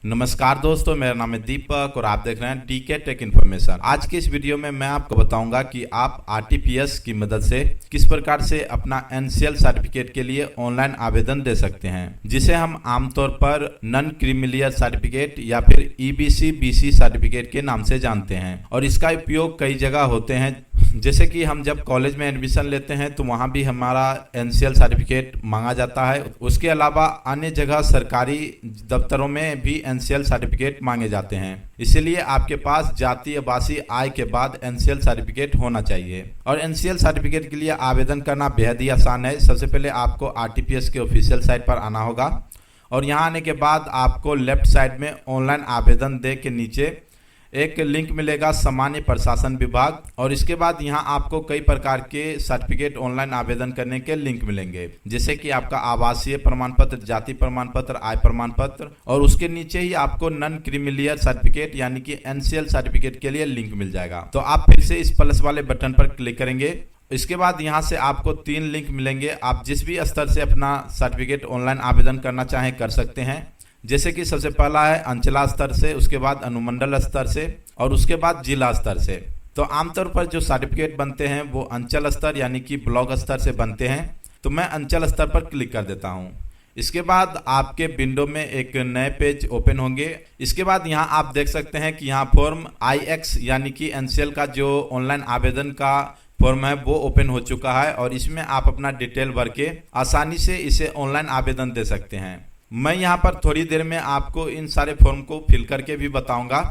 नमस्कार दोस्तों, मेरा नाम है दीपक और आप देख रहे हैं डीके टेक इन्फॉर्मेशन। आज की इस वीडियो में मैं आपको बताऊंगा कि आप आरटीपीएस की मदद से किस प्रकार से अपना एनसीएल सर्टिफिकेट के लिए ऑनलाइन आवेदन दे सकते हैं, जिसे हम आमतौर पर नॉन क्रीमिलियर सर्टिफिकेट या फिर ईबीसी बीसी सर्टिफिकेट के नाम से जानते हैं। और इसका उपयोग कई जगह होते हैं, जैसे कि हम जब कॉलेज में एडमिशन लेते हैं तो वहाँ भी हमारा एनसीएल सर्टिफिकेट मांगा जाता है। उसके अलावा अन्य जगह सरकारी दफ्तरों में भी एनसीएल सर्टिफिकेट मांगे जाते हैं। इसलिए आपके पास जातीय आवासीय आय के बाद एनसीएल सर्टिफिकेट होना चाहिए। और एनसीएल सर्टिफिकेट के लिए आवेदन करना बेहद ही आसान है। सबसे पहले आपको आरटीपीएस के ऑफिशियल साइट पर आना होगा और यहाँ आने के बाद आपको लेफ्ट साइड में ऑनलाइन आवेदन दे के नीचे एक लिंक मिलेगा सामान्य प्रशासन विभाग, और इसके बाद यहाँ आपको कई प्रकार के सर्टिफिकेट ऑनलाइन आवेदन करने के लिंक मिलेंगे, जैसे कि आपका आवासीय प्रमाण पत्र, जाति प्रमाण पत्र, आय प्रमाण पत्र, और उसके नीचे ही आपको नॉन क्रीमिलियर सर्टिफिकेट यानी कि एनसीएल सर्टिफिकेट के लिए लिंक मिल जाएगा। तो आप फिर से इस प्लस वाले बटन पर क्लिक करेंगे। इसके बाद यहाँ से आपको 3 लिंक मिलेंगे। आप जिस भी स्तर से अपना सर्टिफिकेट ऑनलाइन आवेदन करना चाहें कर सकते हैं, जैसे कि सबसे पहला है अंचला स्तर से, उसके बाद अनुमंडल स्तर से और उसके बाद जिला स्तर से। तो आमतौर पर जो सर्टिफिकेट बनते हैं वो अंचल स्तर यानी कि ब्लॉक स्तर से बनते हैं। तो मैं अंचल स्तर पर क्लिक कर देता हूं। इसके बाद आपके विंडो में एक नए पेज ओपन होंगे। इसके बाद यहाँ आप देख सकते हैं कि यहाँ फॉर्म IX यानी कि एनसीएल का जो ऑनलाइन आवेदन का फॉर्म है वो ओपन हो चुका है, और इसमें आप अपना डिटेल भर के आसानी से इसे ऑनलाइन आवेदन दे सकते हैं। मैं यहाँ पर थोड़ी देर में आपको इन सारे फॉर्म को फिल करके भी बताऊंगा,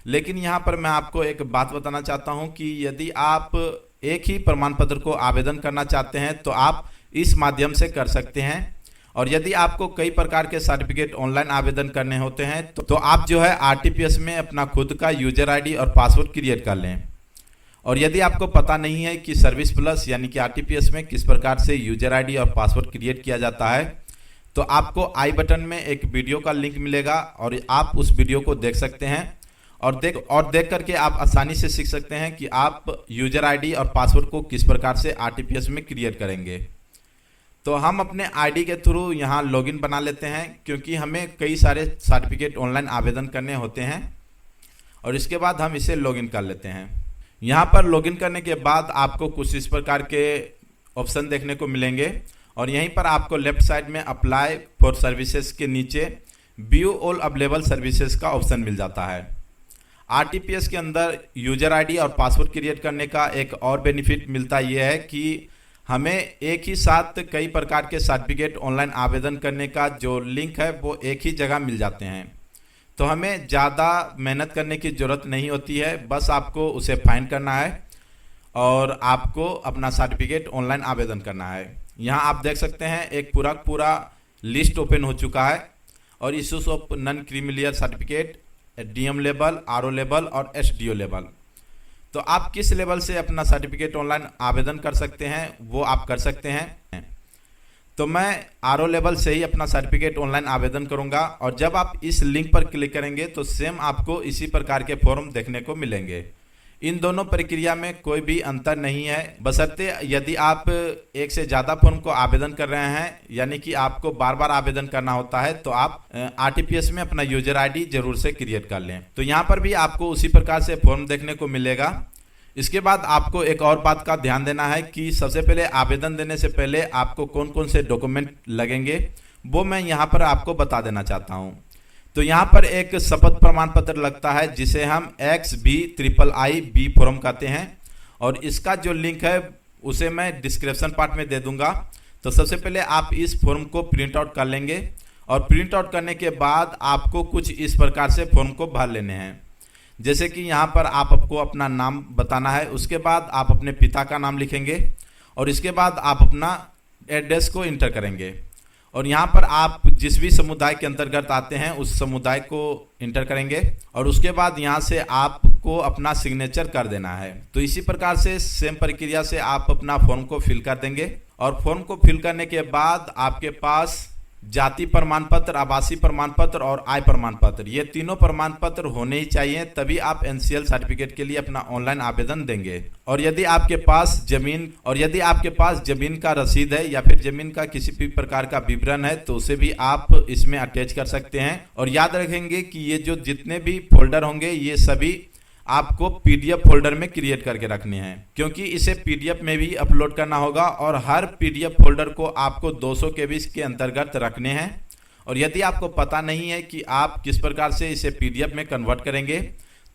लेकिन यहाँ पर मैं आपको एक बात बताना चाहता हूँ कि यदि आप एक ही प्रमाण पत्र को आवेदन करना चाहते हैं तो आप इस माध्यम से कर सकते हैं। और यदि आपको कई प्रकार के सर्टिफिकेट ऑनलाइन आवेदन करने होते हैं तो आप जो है आरटीपीएस में अपना खुद का यूजर आईडी और पासवर्ड क्रिएट कर लें। और यदि आपको पता नहीं है कि सर्विस प्लस यानी कि आरटीपीएस में किस प्रकार से यूजर आईडी और पासवर्ड क्रिएट किया जाता है, तो आपको आई बटन में एक वीडियो का लिंक मिलेगा और आप उस वीडियो को देख सकते हैं और देख करके आप आसानी से सीख सकते हैं कि आप यूजर आईडी और पासवर्ड को किस प्रकार से आरटीपीएस में क्रिएट करेंगे। तो हम अपने आईडी के थ्रू यहाँ लॉगिन बना लेते हैं, क्योंकि हमें कई सारे सर्टिफिकेट ऑनलाइन आवेदन करने होते हैं। और इसके बाद हम इसे लॉगिन कर लेते हैं। यहाँ पर लॉगिन करने के बाद आपको कुछ इस प्रकार के ऑप्शन देखने को मिलेंगे, और यहीं पर आपको लेफ्ट साइड में अप्लाई फॉर सर्विसेज के नीचे व्यू ऑल अवेलेबल सर्विसेज का ऑप्शन मिल जाता है। आरटीपीएस के अंदर यूजर आईडी और पासवर्ड क्रिएट करने का एक और बेनिफिट मिलता यह है कि हमें एक ही साथ कई प्रकार के सर्टिफिकेट ऑनलाइन आवेदन करने का जो लिंक है वो एक ही जगह मिल जाते हैं। तो हमें ज़्यादा मेहनत करने की ज़रूरत नहीं होती है, बस आपको उसे फाइंड करना है और आपको अपना सर्टिफिकेट ऑनलाइन आवेदन करना है। यहाँ आप देख सकते हैं एक पूरा लिस्ट ओपन हो चुका है, और issues of non creamy layer certificate DM level, RO level और एसडीओ लेवल। तो आप किस लेवल से अपना सर्टिफिकेट ऑनलाइन आवेदन कर सकते हैं वो आप कर सकते हैं। तो मैं आरओ लेवल से ही अपना सर्टिफिकेट ऑनलाइन आवेदन करूंगा, और जब आप इस लिंक पर क्लिक करेंगे तो सेम आपको इसी प्रकार के फॉर्म देखने को मिलेंगे। इन दोनों प्रक्रिया में कोई भी अंतर नहीं है, बशर्ते यदि आप एक से ज़्यादा फॉर्म को आवेदन कर रहे हैं, यानी कि आपको बार बार आवेदन करना होता है, तो आप आरटीपीएस में अपना यूजर आईडी जरूर से क्रिएट कर लें। तो यहाँ पर भी आपको उसी प्रकार से फॉर्म देखने को मिलेगा। इसके बाद आपको एक और बात का ध्यान देना है कि सबसे पहले आवेदन देने से पहले आपको कौन कौन से डॉक्यूमेंट लगेंगे वो मैं यहाँ पर आपको बता देना चाहता हूँ। तो यहाँ पर एक शपथ प्रमाण पत्र लगता है, जिसे हम XBIIB फॉर्म कहते हैं, और इसका जो लिंक है उसे मैं डिस्क्रिप्शन पार्ट में दे दूंगा। तो सबसे पहले आप इस फॉर्म को प्रिंट आउट कर लेंगे, और प्रिंट आउट करने के बाद आपको कुछ इस प्रकार से फॉर्म को भर लेने हैं। जैसे कि यहाँ पर आपको अपना नाम बताना है, उसके बाद आप अपने पिता का नाम लिखेंगे, और इसके बाद आप अपना एड्रेस को इंटर करेंगे, और यहाँ पर आप जिस भी समुदाय के अंतर्गत आते हैं उस समुदाय को इंटर करेंगे, और उसके बाद यहाँ से आपको अपना सिग्नेचर कर देना है। तो इसी प्रकार से सेम प्रक्रिया से आप अपना फॉर्म को फिल कर देंगे, और फॉर्म को फिल करने के बाद आपके पास जाति प्रमाण पत्र, आवासीय प्रमाण पत्र और आय प्रमाण पत्र, ये तीनों प्रमाण पत्र होने ही चाहिए, तभी आप एनसीएल सर्टिफिकेट के लिए अपना ऑनलाइन आवेदन देंगे। और यदि आपके पास जमीन का रसीद है या फिर जमीन का किसी भी प्रकार का विवरण है तो उसे भी आप इसमें अटैच कर सकते हैं। और याद रखेंगे कि ये जो जितने भी फोल्डर होंगे ये सभी आपको पीडीएफ फोल्डर में क्रिएट करके रखने हैं, क्योंकि इसे पीडीएफ में भी अपलोड करना होगा और हर पीडीएफ फोल्डर को आपको 200 KB के अंतर्गत रखने हैं। और यदि आपको पता नहीं है कि आप किस प्रकार से इसे पीडीएफ में कन्वर्ट करेंगे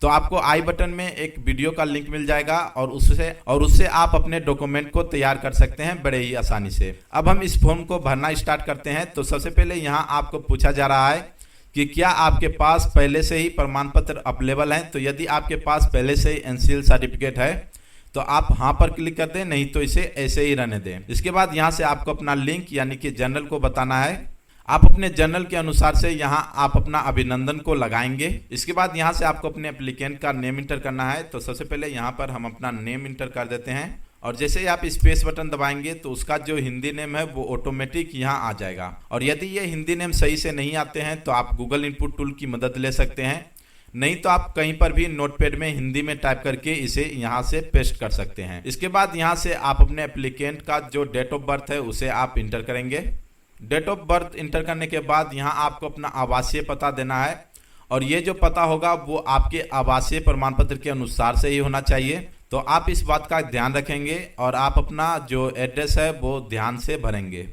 तो आपको आई बटन में एक वीडियो का लिंक मिल जाएगा और उससे आप अपने डॉक्यूमेंट को तैयार कर सकते हैं बड़े ही आसानी से। अब हम इस फॉर्म को भरना स्टार्ट करते हैं। तो सबसे पहले यहाँ आपको पूछा जा रहा है कि क्या आपके पास पहले से ही प्रमाण पत्र अवेलेबल हैं। तो यदि आपके पास पहले से ही एनसीएल सर्टिफिकेट है तो आप हाँ पर क्लिक कर दें, नहीं तो इसे ऐसे ही रहने दें। इसके बाद यहाँ से आपको अपना लिंक यानी कि जर्नल को बताना है। आप अपने जर्नल के अनुसार से यहाँ आप अपना अभिनंदन को लगाएंगे। इसके बाद यहाँ से आपको अपने एप्लीकेंट का नेम इंटर करना है। तो सबसे पहले यहाँ पर हम अपना नेम इंटर कर देते हैं और जैसे ही आप स्पेस बटन दबाएंगे तो उसका जो हिंदी नेम है वो ऑटोमेटिक यहाँ आ जाएगा। और यदि ये हिंदी नेम सही से नहीं आते हैं तो आप गूगल इनपुट टूल की मदद ले सकते हैं, नहीं तो आप कहीं पर भी नोटपैड में हिंदी में टाइप करके इसे यहाँ से पेस्ट कर सकते हैं। इसके बाद यहाँ से आप अपने एप्लीकेंट का जो डेट ऑफ बर्थ है उसे आप इंटर करेंगे। डेट ऑफ बर्थ इंटर करने के बाद यहाँ आपको अपना आवासीय पता देना है और ये जो पता होगा वो आपके आवासीय प्रमाण पत्र के अनुसार से ही होना चाहिए। तो आप इस बात का ध्यान रखेंगे और आप अपना जो एड्रेस है वो ध्यान से भरेंगे।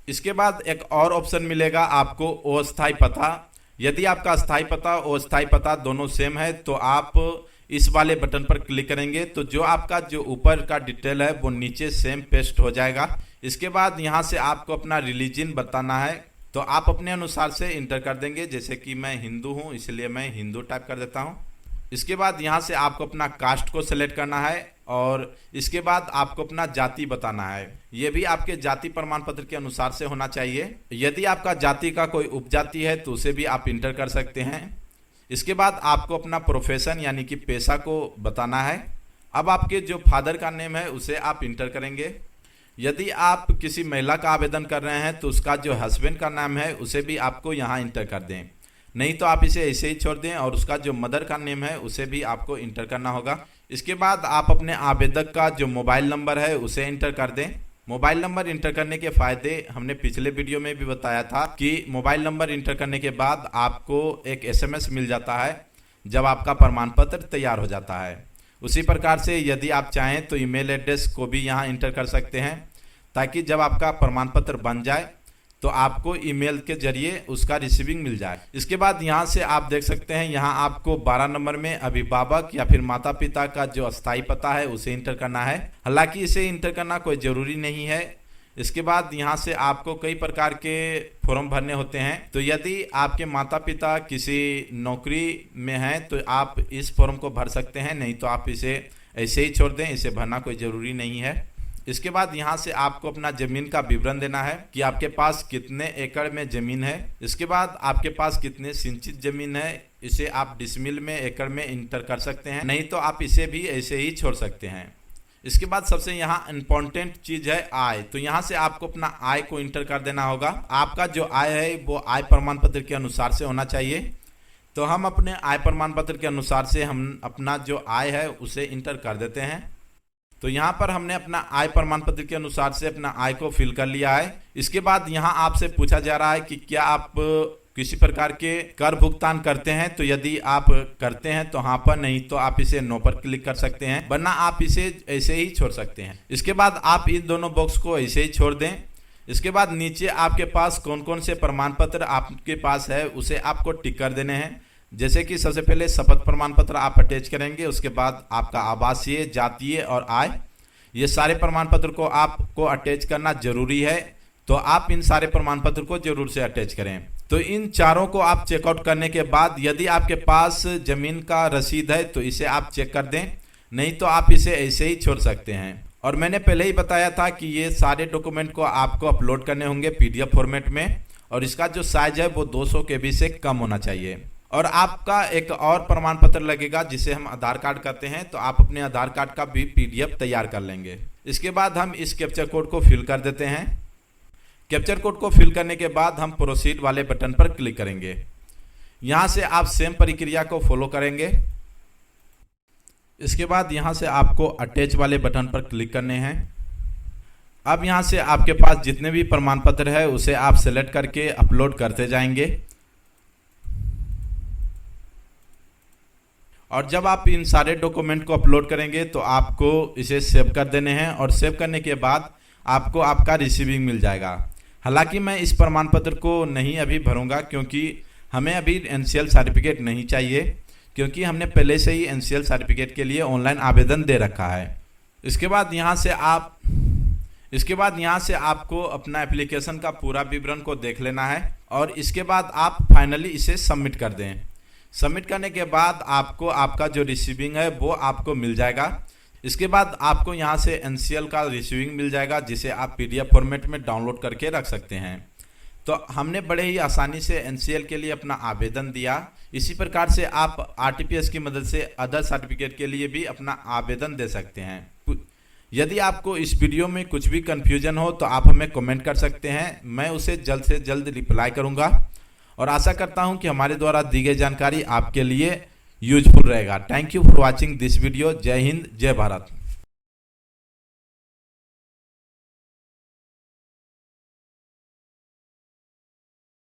इसके बाद एक और ऑप्शन मिलेगा आपको अस्थायी पता। यदि आपका स्थायी पता और अस्थायी पता दोनों सेम है तो आप इस वाले बटन पर क्लिक करेंगे तो जो आपका जो ऊपर का डिटेल है वो नीचे सेम पेस्ट हो जाएगा। इसके बाद यहाँ से आपको अपना रिलीजन बताना है तो आप अपने अनुसार से इंटर कर देंगे। जैसे कि मैं हिंदू हूँ इसलिए मैं हिंदू टाइप कर देता हूँ। इसके बाद यहाँ से आपको अपना कास्ट को सिलेक्ट करना है और इसके बाद आपको अपना जाति बताना है। ये भी आपके जाति प्रमाण पत्र के अनुसार से होना चाहिए। यदि आपका जाति का कोई उपजाति है तो उसे भी आप इंटर कर सकते हैं। इसके बाद आपको अपना प्रोफेशन यानी कि पेशा को बताना है। अब आपके जो फादर का नेम है उसे आप इंटर करेंगे। यदि आप किसी महिला का आवेदन कर रहे हैं तो उसका जो हस्बैंड का नाम है उसे भी आपको यहाँ इंटर कर दें, नहीं तो आप इसे ऐसे ही छोड़ दें। और उसका जो मदर का नेम है उसे भी आपको इंटर करना होगा। इसके बाद आप अपने आवेदक का जो मोबाइल नंबर है उसे इंटर कर दें। मोबाइल नंबर इंटर करने के फायदे हमने पिछले वीडियो में भी बताया था कि मोबाइल नंबर इंटर करने के बाद आपको एक SMS मिल जाता है जब आपका प्रमाण पत्र तैयार हो जाता है। उसी प्रकार से यदि आप चाहें तो ईमेल एड्रेस को भी यहाँ इंटर कर सकते हैं ताकि जब आपका प्रमाण पत्र बन जाए तो आपको ईमेल के जरिए उसका रिसीविंग मिल जाए। इसके बाद यहाँ से आप देख सकते हैं यहाँ आपको 12 नंबर में अभिभावक या फिर माता पिता का जो अस्थायी पता है उसे इंटर करना है। हालांकि इसे इंटर करना कोई ज़रूरी नहीं है। इसके बाद यहाँ से आपको कई प्रकार के फॉर्म भरने होते हैं। तो यदि आपके माता पिता किसी नौकरी में हैं तो आप इस फॉर्म को भर सकते हैं, नहीं तो आप इसे ऐसे ही छोड़ दें, इसे भरना कोई ज़रूरी नहीं है। इसके बाद यहाँ से आपको अपना जमीन का विवरण देना है कि आपके पास कितने एकड़ में जमीन है। इसके बाद आपके पास कितने सिंचित जमीन है, इसे आप डिसमिल में एकड़ में इंटर कर सकते हैं, नहीं तो आप इसे भी ऐसे ही छोड़ सकते हैं। इसके बाद सबसे यहाँ इम्पोर्टेंट चीज है आय। तो यहाँ से आपको अपना आय को इंटर कर देना होगा। आपका जो आय है वो आय प्रमाण पत्र के अनुसार से होना चाहिए। तो हम अपने आय प्रमाण पत्र के अनुसार से हम अपना जो आय है उसे इंटर कर देते हैं। तो यहाँ पर हमने अपना आय प्रमाण पत्र के अनुसार से अपना आय को फिल कर लिया है। इसके बाद यहाँ आपसे पूछा जा रहा है कि क्या आप किसी प्रकार के कर भुगतान करते हैं। तो यदि आप करते हैं तो हाँ पर, नहीं तो आप इसे नो पर क्लिक कर सकते हैं, वरना आप इसे ऐसे ही छोड़ सकते हैं। इसके बाद आप इन दोनों बॉक्स को ऐसे ही छोड़ दें। इसके बाद नीचे आपके पास कौन कौन से प्रमाण पत्र आपके पास है उसे आपको टिक कर देने हैं। जैसे कि सबसे पहले शपथ प्रमाण पत्र आप अटैच करेंगे, उसके बाद आपका आवासीय, जातीय और आय, ये सारे प्रमाण पत्र को आपको अटैच करना जरूरी है। तो आप इन सारे प्रमाण पत्र को जरूर से अटैच करें। तो इन चारों को आप चेकआउट करने के बाद यदि आपके पास जमीन का रसीद है तो इसे आप चेक कर दें, नहीं तो आप इसे ऐसे ही छोड़ सकते हैं। और मैंने पहले ही बताया था कि ये सारे डॉक्यूमेंट को आपको अपलोड करने होंगे PDF फॉर्मेट में और इसका जो साइज है वो 200 KB से कम होना चाहिए। और आपका एक और प्रमाण पत्र लगेगा जिसे हम आधार कार्ड कहते हैं, तो आप अपने आधार कार्ड का भी PDF तैयार कर लेंगे। इसके बाद हम इस कैप्चा कोड को फिल कर देते हैं। कैप्चर कोड को फिल करने के बाद हम प्रोसीड वाले बटन पर क्लिक करेंगे। यहाँ से आप सेम प्रक्रिया को फॉलो करेंगे। इसके बाद यहाँ से आपको अटैच वाले बटन पर क्लिक करने हैं। अब यहाँ से आपके पास जितने भी प्रमाण पत्र है उसे आप सेलेक्ट करके अपलोड करते जाएंगे। और जब आप इन सारे डॉक्यूमेंट को अपलोड करेंगे तो आपको इसे सेव कर देने हैं और सेव करने के बाद आपको आपका रिसीविंग मिल जाएगा। हालांकि मैं इस प्रमाण पत्र को नहीं अभी भरूंगा क्योंकि हमें अभी एनसीएल सर्टिफिकेट नहीं चाहिए, क्योंकि हमने पहले से ही एनसीएल सर्टिफिकेट के लिए ऑनलाइन आवेदन दे रखा है। इसके बाद यहाँ से आपको अपना एप्लीकेशन का पूरा विवरण को देख लेना है और इसके बाद आप फाइनली इसे सबमिट कर दें। सबमिट करने के बाद आपको आपका जो रिसीविंग है वो आपको मिल जाएगा। इसके बाद आपको यहाँ से एनसीएल का रिसीविंग मिल जाएगा, जिसे आप पीडीएफ फॉर्मेट में डाउनलोड करके रख सकते हैं। तो हमने बड़े ही आसानी से एनसीएल के लिए अपना आवेदन दिया। इसी प्रकार से आप आरटीपीएस की मदद से अदर सर्टिफिकेट के लिए भी अपना आवेदन दे सकते हैं। यदि आपको इस वीडियो में कुछ भी कन्फ्यूजन हो तो आप हमें कमेंट कर सकते हैं, मैं उसे जल्द से जल्द रिप्लाई करूंगा और आशा करता हूं कि हमारे द्वारा दी गई जानकारी आपके लिए यूजफुल रहेगा। Thank you for watching this video. जय हिंद, जय भारत।